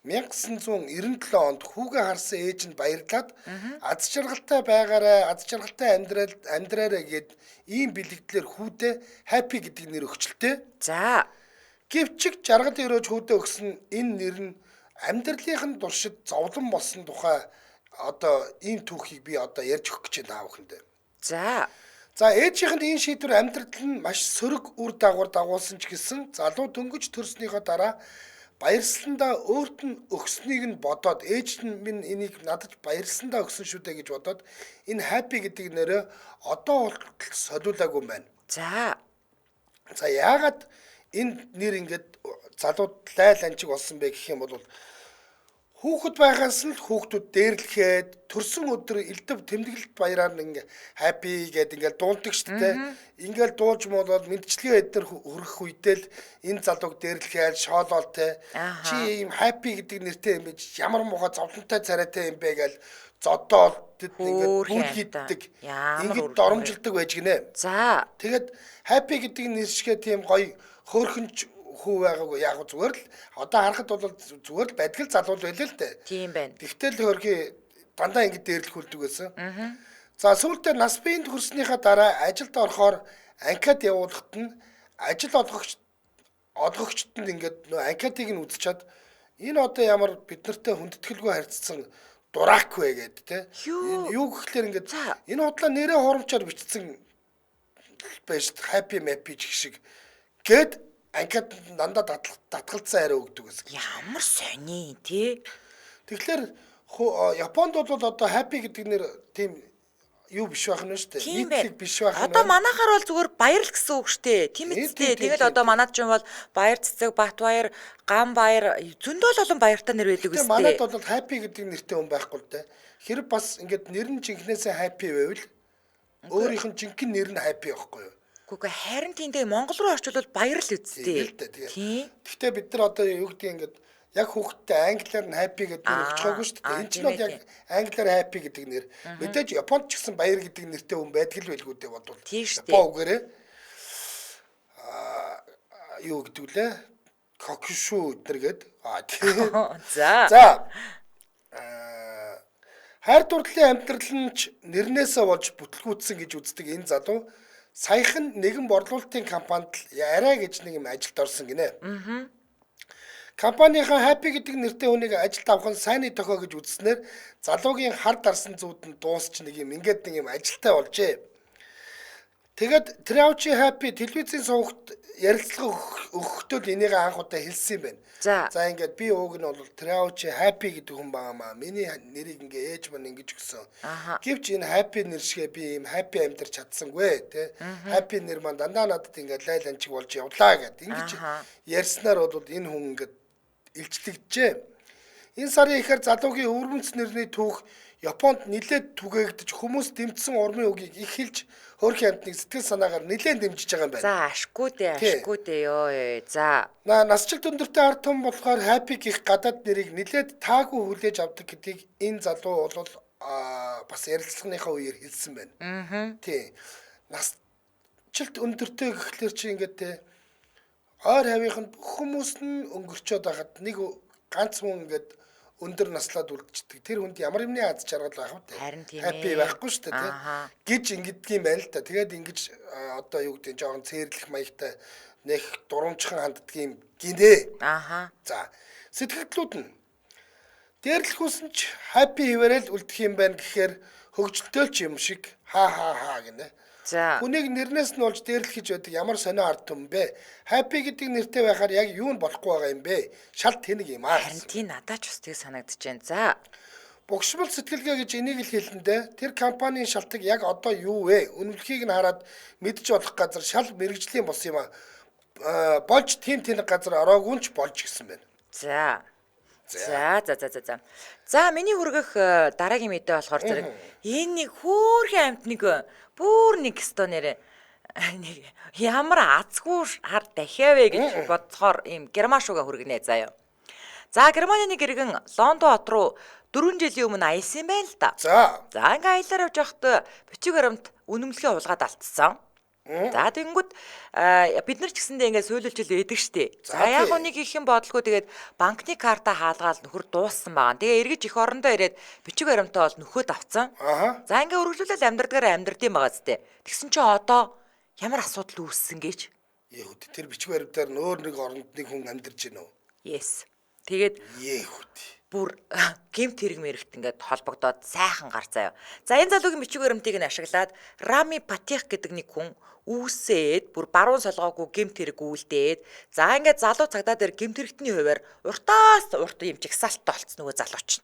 1997 онд хүүгээ харсан ээж нь баярлаад аз жаргалтай байгаарай, аз жаргалтай амьдраарай гэд ийм бэлэгдлэр хүүдээ happy гэдэг нэр өгчлээ. За. Гэвч жаргал өрөөж хүүдээ өгсөн энэ нэр нь амьдралынх нь туршид зовлон болсон тухай одоо ийм түүхийг би одоо ярьж өгөх гэж байна аавхандаа. За. За ээжийнх нь энэ шийдвэр амьдрал нь маш сөрөг үр дагавар дагуулсан ч гэсэн залуу дөнгөж төрснийхөө дараа баярсландаа өөрт нь өгснийг нь бодоод ээж нь минь энийг надад баярлсандаа өгсөн шүү дээ гэж бодоод энэ happy гэдэг нэрээ одоо болтол солиулаагүй юм байна. За. За яагаад энэ нэр ингээд залууд лайл анчиг болсон бэ гэх юм бол хүүхэд байгаас нь хүүхдүүд дээрлэхэд төрсөн өдөр элдв тэмдэглэлт баяраар ингээ happy гэдэг ингээл дуулдаг шүү дээ. Ингээл дуулж молоод мэдчлэгээ эднэр хөрөх үедээ л энэ залууг дээрлэхээр шоолол те. Чи ийм happy гэдэг нэртэй юм биш ямар муухай зовлонтой царайтай юм бэ гээл зодоол тэд ингээд бүл хийдэг. Ингээд доромжилдог байж гинэ. За. Тэгэд happy гэдэг нэр шигээ тийм гоё хөөрхөнч хүү байгаагүй яг зүгээр л одоо харахад бол зүгээр л бадгал залуул байлээ л дээ. Тийм байна. Тэгтэл хөрхи дандаа ингэ дээрлэх үлдэг байсан. За сүүлдээ нас биеинд хүрснийхаа дараа ажилд орохоор анкет явуулахад нь ажил олгогчд нь ингээд нөө анкетыг нь үзчихэд энэ одоо ямар бид нартай хүндэтгэлгүй харьцсан дурак вэ гэд те. Юу гэхлээр ингээд энэ худлаа нэрээ хурамчаар бичсэн байж happy mappy шиг гэд анкет дандаа татгалцсан арай өгдөг гэсэн. Ямар сони тий. Тэгэхээр Японд бол одоо happy гэдэг нэр тийм юу биш байх нь шүү дээ. Нийтлэг биш байх нь. Одоо манайхаар бол зүгээр баяр л гэсэн үг шүү дээ. Тийм үстэй. Тэгэл одоо манад ч юм бол баяр цэцэг, бат баяр, гам баяр зөндөл олон баяртай нэр байдаг үстэй. Манад бол happy гэдэг нэртэй хүн байхгүй л дээ. Хэрэг бас ингээд нэр нь жинхнээсээ happy байвал өөрийнх нь жинхэнэ нэр нь happy байхгүй юу? Гэхдээ харин тиймдээ Монгол руу орчвол баяр л үсттэй. Тийм. Гэхдээ бид нар одоо юу гэдэг ингээд яг хүүхдтэй англиар нь happy гэдэг нэр өгчихөөгүй шүү дээ. Энэ ч бол яг англиар happy гэдэг нэр. Мэдээж Японд ч гэсэн баяр гэдэг нэртэй хүн байдаг л байлгүй дээ бодвол. Япон үгээрээ юу гэдэг лээ? Кокшу өдр гээд. Тийм. За. Хайр дурлалын амьдрал нь ч нэрнээсээ болж бүтлгүүцсэн гэж үздэг энэ залуу саяхан нэгэн борлуулалтын компанид арай гэж нэг юм ажилд орсон гинэ. Компанийн happy гэдэг нэртэй хүнийг ажилд авах нь сайнны тохио гэж үзснээр залуугийн хар дарсан зүүд нь дуусч нэг юм ингээд нэг юм ажилтай болжээ. Тэгэд Teryachi happy телевизийн сувагт ярилцлага өгөхдөө энийг анх удаа хэлсэн юм байна. За ингээд би ууг нь бол Teryachi happy гэдэг хүн байгаамаа. Миний нэрийг ингээ ээж маань ингэж өгсөн. Гэвч энэ happy нэр шигээ би ийм happy амьдарч чадсангүй те. Happy нэр маань дандаа надад ингээ лайл анчиг болж явлаа гэд. Ингэж ярьснаар бол энэ хүн ингээ илчлэгдэжээ. Энэ сарын ихэр залуугийн өвөрмөнц нэрний түүх Японд нилээд түгээгдэж хүмүүс дэмжсэн урмын үгийг их хэлж хөөрхөн амтныг сэтгэл санаагаар нилээн дэмжиж байгаа юм байна. За ашгүй дээ ёо. За. Насжилт өндөртэй ард том болохоор happy гэх гадаад нэрийг нилээд таагүй хүлээж авдаг гэдгийг энэ залуу бол бас ярилцлагынхаа үеэр хэлсэн байна. Тий. Насжилт өндөртэй гэхлээр чи ингээд те ойр хавийнханд бүх хүмүүс нь өнгөрчөөд байхад нэг ганц хүн ингээд өндөр наслаад үлдчихдэг. Тэр хүнд ямар юмны аз жаргал байх вэ? Happy байхгүй шүү дээ, гэж ингэдэг юм байна л та. Тэгээд ингэж одоо юу гэдэг нь жоохон цээрлэх маягтай нэх дурамжхан ханддаг юм гинэ. За. Сэтгэлдлүүд нь дээрлэх хүсэн ч happy хэвээрэл үлдэх юм байна гэхээр хөгжөлтэй ч юм шиг хаа гинэ. За. Хүнийг нэрнээс нь олж дээрлэхэж байдаг ямар сонио ард түмэн бэ? Happy гэдэг нэртэй байхаар яг юу нь болохгүй байгаа юм бэ? Шал тэнэг юм аа. Харин тийм надад ч устдыг санагдаж байна. За. Богшмол сэтгэлгээ гэж энийг л хэлэндээ тэр компанийн шалтгаан яг одоо юу вэ? Үнэлэхийг нь хараад мэдж болох газар шал мэрэгжлийн бос юм аа. Болж тийм тэнэг газар ороогүй ч болж гисэн байна. За. За миний хүргэх дараагийн мэдээ болохоор зэрэг энэ нэг хөөрхөн амт нэг бүр нэг өстө нэрэ нэг ямар азгүй хар дахиавэ гэж бодцохоор ийм герман шууга хүргэнэ заяа. За Германы нэг иргэн Лондон хот руу 4 жилийн өмнө аялсан юм байна л да. За ингээ аялаар явж байхад бичиг баримт үнэмлэхээ хулгаад алдсан. За тэгэнгүүт бид нар ч гэсэндээ ингээд сөйлөлжил эдэг штэ. За яг нэг их юм бодлого тэгээд банкны карта хаалгаал нөхөр дууссан байгаа. Тэгээ эргэж их орондоо ирээд бичиг баримтаа бол нөхөд авцсан. За ингээ өргөжлүүлэл амьдрдагаараа амьдрдсан байгаа зү. Тэгсэн чи одоо ямар асуудал үүссэн гэж. Яхүд тэр бичиг баримтаар нөөр нэг оронд нэг хүн амьдарч байна уу? Yes. Тэгээд Яхүд бүр гэмт хэрэг мэрэгт ингээд холбогдоод сайхан гар заяа. За энэ залуугийн бичиг баримтыг нь ашиглаад Рами Патих гэдэг нэг хүн үүсээд бүр баруун солгоогүй гэмт хэрэг үйлдээд за ингээд залуу цагдаа дээр гэмт хэрэгтний хуваар уртаас урт юм чигсаалттай болцсон нөгөө залууч.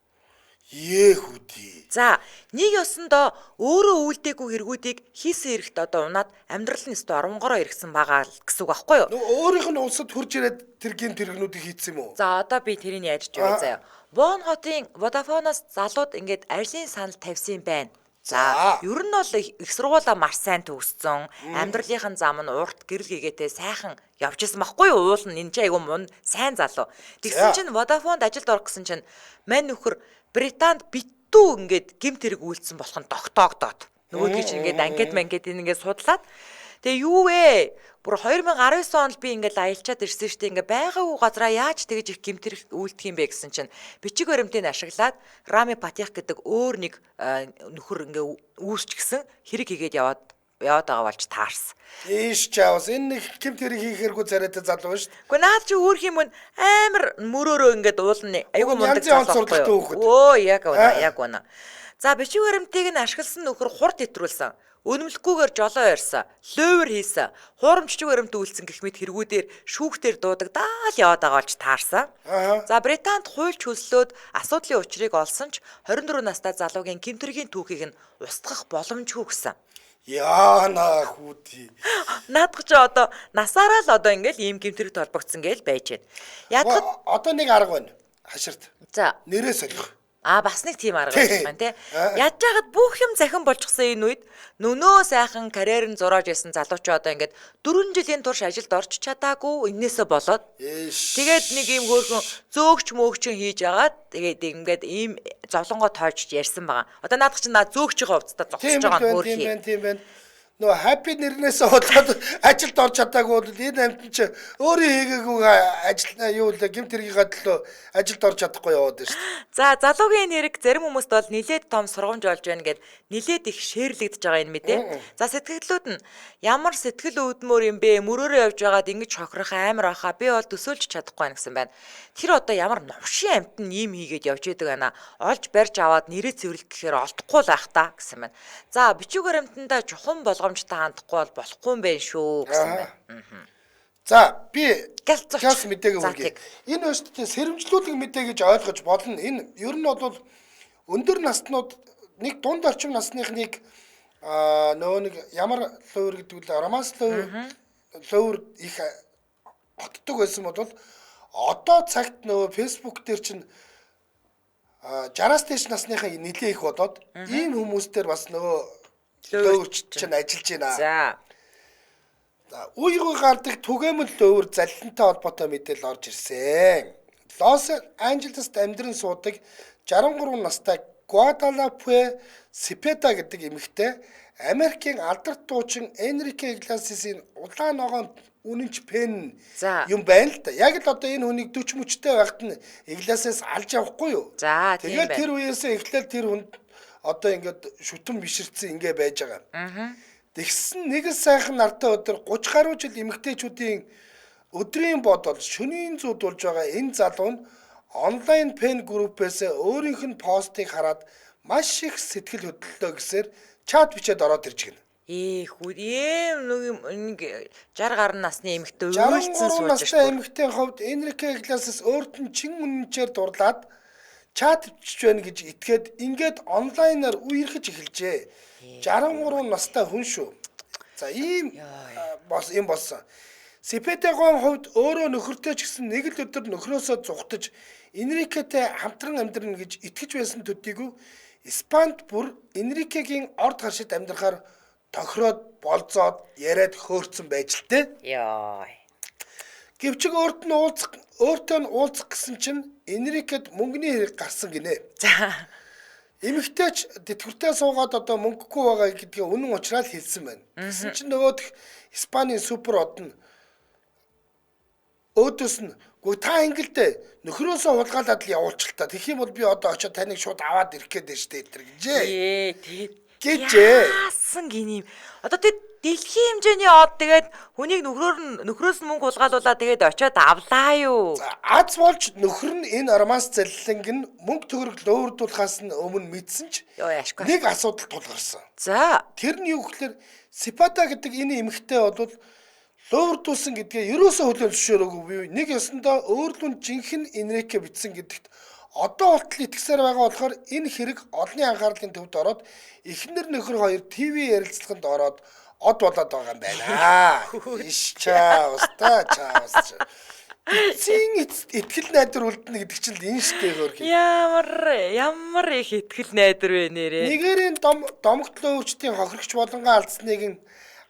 Яхүд. За нэг ёсондоо өөрөө үйлдээгүй хэрэгүүдийг хийсэн хэрэгт одоо унаад амьдрал нь өстө оронгороо иргсэн байгаа гэсэн үг байхгүй юу? Өөрийнх нь улсад хурж ирээд тэр гэмт хэрэгнүүдийг хийцсэн юм уу? За одоо би тэрийг ярьж байгаа заяа. Бон хотын Vodafone-оос залууд ингээд ажлын санал тавьсан байна. За ер нь бол их сургуулаа маш сайн төгссөн. Амьдралынхын зам нь урт гэрэл гэгээтэй сайхан явж исэн байхгүй юу? Уул нь энэ ч айгүй мун сайн залуу. Тэгсэн чинь Vodafone-д ажилд орох гэсэн чинь мань нөхөр Британд битүү ингээд гэмт хэрэг үйлдсэн болох нь тогтоогдоод. Нөгөөдгий чинь ингээд ангид ингээд судлаад тэгээ юу вэ? Бүр 2019 онд би ингээд аялчаад ирсэн штеп ингээд байгаагүй газараа яаж тэгэж их гэмт хэрэг үйлдэх юм бэ гэсэн чинь бичиг баримтыг ашиглаад Рами Патих гэдэг өөр нэг нөхөр ингээд үүсч гисэн хэрэг хийгээд яваад байгаа болж таарсан. Ийш чаавс энэ нэг гэмт хэрэг хийхэргүй царайтай залуу шүү дээ. Гэхдээ наад чи өөрх юм амар мөрөөрөө ингээд уулна. Айгу мундаг залуу. Оо яг байна. За бичиг баримтыг нь ашигласан нөхөр хурд итрүүлсэн. Өнөмлөхгүйгээр жолоо ярьсан, лөөвөр хийсэн, хуурамччиг баримт үйлцэн гэх мэт хэрэгүүдээр шүүхтэр дуудагдаал яваад байгаа болж таарсан. За Британд хуульч хөлслөөд асуудлын учрыг олсон ч 24 настай залуугийн гэмтэргийн түүхийг нь устгах боломжгүй гэсэн. Яана хүүдий. Наадах чи одоо насаараа л одоо ингээл ийм гэмтэрэгт холбогдсон гээл байж байна. Ядахад Одоо нэг арга байна. Хаширт. За Нэрээ солих. бас нэг тийм арга байна тий. Ядж хаад бүх юм захин болчихсон энэ үед нөнөө сайхан карьер нь зурааж исэн залууч одоо ингээд 4 жилийн турш ажилд орч чадаагүй энээсээ болоод тэгээд нэг юм хөөрхөн зөөгч мөөгчөн хийж агаад тэгээд ингээд ийм зовлонгоо тоojж ярьсан байгаа. Одоо наадах чинь зөөгчийн хувцастаа зогсож байгаа нь хөөрхий. Тийм байна. Нөө happy нэрнээс болоод ажилд орж чадаагүй бол энэ амт чи өөрийн хийгээгүй ажил юу л гэмт хэргийнхаа төлөө ажилд орж чадахгүй яваад байна шүү дээ. За залуугийн нэрэг зарим хүмүүст бол нилээд том сургамж болж байна гэд нилээд их шеэрлэгдэж байгаа энэ мэдээ. За сэтгэлдлүүд нь ямар сэтгэл үүдмөр юм бэ? Мөрөөрөө явж байгаад ингэж хохирох амар баха. Би бол төсөөлж чадахгүй байна гэсэн байна. Тэр одоо ямар новшин амт нь ийм хийгээд явж идэг байна. Олж барьж аваад нэрээ цэвэрлэх гэхээр олдохгүй л байх та гэсэн байна. За бичиг баримтанда чухам болгоомжтой хандахгүй бол болохгүй юм байна шүү гэсэн байна. За би галз мэдээг үргэе. Энэ өөртөө сэрэмжлүүлэг мэдээ гэж ойлгож болно. Энэ ер нь бол өндөр наснууд нэг дунд орчим насныхныг нөгөө нэг ямар луур гэдэг вэ? Романс луур их хотдог байсан бол одоо цагт нөгөө фэйсбુક дээр чинь 60-аас дээш насныхаа нэлээ их болоод ийм хүмүүстээр бас нөгөө луурч чинь ажиллаж байна. За үеийн гардаг түгээмэл луур заллинтай холбоотой мэдээлэл орж ирсэн. Лос Анжелест амьдран суудаг 63 настай Guadalupe Cepeda гэдэг эмэгтэй Америкийн алдарт дуучин Enrique Iglesias-ийн улаан ногоон үнэнч пен юм байна л да. Яг л одоо энэ хүнийг 40 мөчтэй байхад нь Iglesias алж явахгүй юу? За тийм байна. Тэгээд тэр үеэсээ эхлээл тэр хүнд одоо ингээд шүтэн биширцэн ингээ байж байгаа. Тэгсэн нэг сайхан нартай өдөр 30 гаруй жил эмэгтэйчүүдийн өдрийн бодол шөнийн зүүд болж байгаа энэ залуу нь онлайн пен группээс өөрийнх нь постыг хараад маш их сэтгэл хөдлөлөө гэсээр чат бичээд ороод ирж гэнэ. Хүүд нэг 60 гаруй насны эмэгтэй 63 уйлцсан сууж настай эмэгтэй хувьд Энрике Иглесиас өөрт нь чин үнэнчээр дурлаад чат бичиж байна гэж итгээд ингээд онлайнаар үерхэж эхэлжээ. 63 настай хүн шүү. За ийм юм болсон. Сепетагон хувьд өөрөө нөхөртэй ч гэсэн нэг л өдөр нөхрөөсөө зүхтаж Энрикетэй хамтран амьдрна гэж итгэж байсан төдийгүй Испанд бүр Энрикегийн орд харшид амьдрахаар тохироод болзоод яриад хөөрцөн байж л дээ. Гэвч өөртөө нь уулзах гэсэн чинь Энрикед мөнгөний хэрэг гарсан гинэ. За. Эмэгтэйч тэтгэвртээ суугаад одоо мөнгөгүй байгаа гэдгийг үнэн учраа л хэлсэн байна. Тэгсэн чинь нөгөөх Испаний супер од нь өөдөөс нь гоо та ингэлдээ нөхрөөсөө хулгайлаад л явуулчих та. Тэгэх юм бол би одоо очиод таныг шууд аваад ирэх гээд штэ гэтэр гэжээ. Тэгээд гэжээ. яасан гинэ. Одоо тэгээд дэлхийн хэмжээний од тэгээд хүнийг нөхрөөс нь мөнгө хулгайлуулаад тэгээд очиод авлаа юу. Аз болж нөхөр нь энэ армаас заллинг нь мөнгө төгрөг лөөврдүүлэхаас нь өмнө мэдсэн ч нэг асуудал тулгарсан. За. Тэр нь юу гэхээр Сепата гэдэг энэ эмэгтэй бол лөөврдүүлсэн гэдгээ ерөөсөө хөлөө зөвшөөрөөгүй. Би нэг ёсондоо өөрлөнд жинхэнэ Энрике бичсэн гэдэгт одоо болтол итгэсээр байгаа болохоор энэ хэрэг олонний анхаарлын төвд ороод эхнэр нөхөр хоёр ТV ярилцлаганд ороод од болоод байгаа юм байна. Иш чаавста. Эцсийн итгэл найдвар үлдэнэ гэдэг чинь л энэ штэй хөрх. Ямар их итгэл найдвар вэ нэрээ. Нигерийн домогтлоо өөрчдийн хохирогч болонгоо алдсныг нь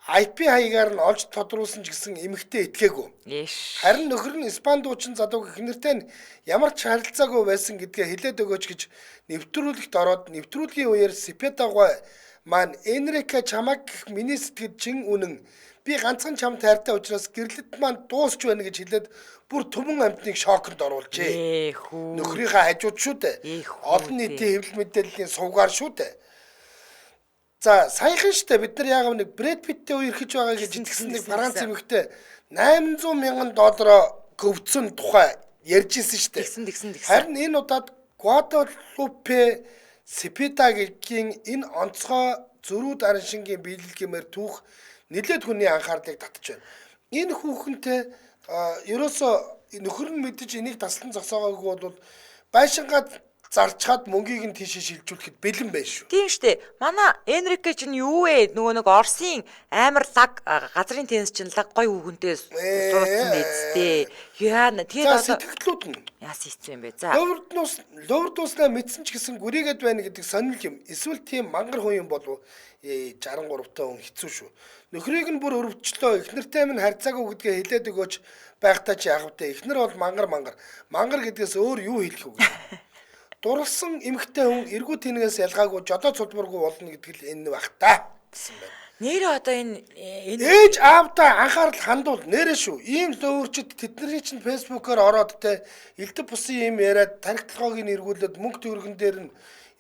IP хаягаар нь олж тодруулсан ч гэсэн эмэгтэй итгээгүй. Харин нөхөр нь Испани дуучин залууг эхнэртэй нь ямар ч харилцаагүй байсан гэдгээ хэлээд өгөөч гэж нэвтрүүлэгт ороод нэвтрүүлгийн үеэр Сепетагой маань Энрике чамаг миний сэтгэд чин үнэн. Би ганцхан чам тайртай учраас гэрлэлт маань дуусч байна гэж хэлээд бүр түмэн амьтныг шоконд оруулжээ. Нөхрийнхээ хажууд шүү дээ. Олон нийтийн хэвлэл мэдээллийн сувгаар шүү дээ. За саяхан штэ бид нар яг нэг Брэд Питтэй үерхэж байгаа гэж итгэсэн нэг Франц эмэгтэй $800,000 гөвцөн тухай ярьж ирсэн штэ. Тэгсэн. Харин энэ удаад Гвадалупе Сепетагийн энэ онцгой зөрүүд араншингийн биелэлгэмээр түүх нэлээд хүний анхаарлыг татж байна. Энэ хүүхэнтэй ерөөсөө нөхөр нь мэдэж энийг таслан зогсоогоогүй бол байшингаад зарчхад мөнгийг нь тийшээ шилжүүлэхэд бэлэн байна шүү. Тийм штэ. Манай Энрике чинь юу вэ? Нөгөө нэг Оросын амар лаг газрын теннис чинь лаг гой хүүхэнтэй суудсан байцтэй. Тэгээд сэтгэлдлүүд нь яас хийсэн юм бэ? За. Лоурдууснаа мэдсэн ч гэсэн гүрийгэд байна гэдэг сонирл юм. Эсвэл тийм мангар хүн юм болов 63 та хүн хэцүү шүү. Нөхрийг нь бүр өрөвчлөө. Эхнэртэй минь харьцаагүй гэдгээ хэлээд өгөөч байхдаа чи яг үтэ. Эхнэр бол мангар. Мангар гэдгээс өөр юу хэлэх вэ? Дурлсан эмэгтэй хүн эргүү тэнэгээс ялгаагүй жодоо цулбаргүй болно гэдэг л энэ байх та гэсэн байна. Нэрээ одоо энэ ээж аавдаа анхаарал хандуул нэрээ шүү. Ийм лөөврчд тэдний чинь фэйсбүүкээр ороод те элдв бусын юм яриад тархитлагыг эргүүлээд мөнгө төгрөгөн дээр нь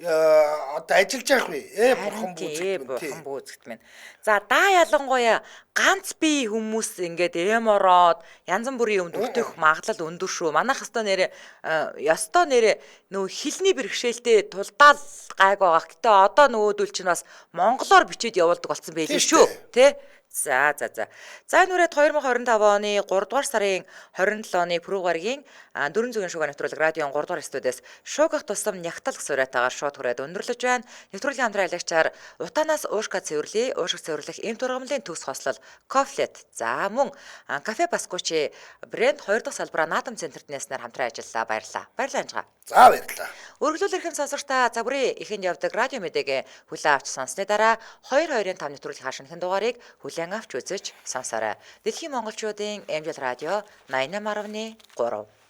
одоо ажиллаж явах вэ? Бурхан бүүзэгт мэн. За даа ялангуяа ганц бие хүмүүс ингээд ороод янз бүрийн юмд өвтөх магадлал өндөр шүү. Манайх өстой нэрээ нөө хилний бэрхшээлтэй тулдаал гайг байгаа. Гэтэ одоо нөгөөдөл чинь бас монголоор бичээд явуулдаг болсон байлээ шүү. Тэ? За. За нүрээд 2025 оны 3 дугаар сарын 27-ны Пүрэв гарагийн 4 зүгийн шугаа нэвтрүүлэг радион 3 дугаар студиэс шуугах тусам нягтал сураатаагаар шууд хүрээд өндөрлөж байна. Нэвтрүүлгийн хамтран аялагчаар утаанаас уушка цэвэрлэе, уушгах цэвэрлэх эм тургамлын төгс хослол Кофлет. За мөн кафе Баскучи брэнд 2 дахь салбараа наадам центрт нээснээр хамтран ажиллалаа. Баярлалаа анжгаа. За баярлалаа. Өргөлөөл эрхэм сонсогчдаа бүрийн ихэнд явдаг радио мэдээг хүлээн авч сонссны дараа 225 нэвтрүүлгийн хашигнын дугаарыг хүлээн авч үзэж сонсоорой. Дэлхийн монголчуудын Эмжил радио 88.3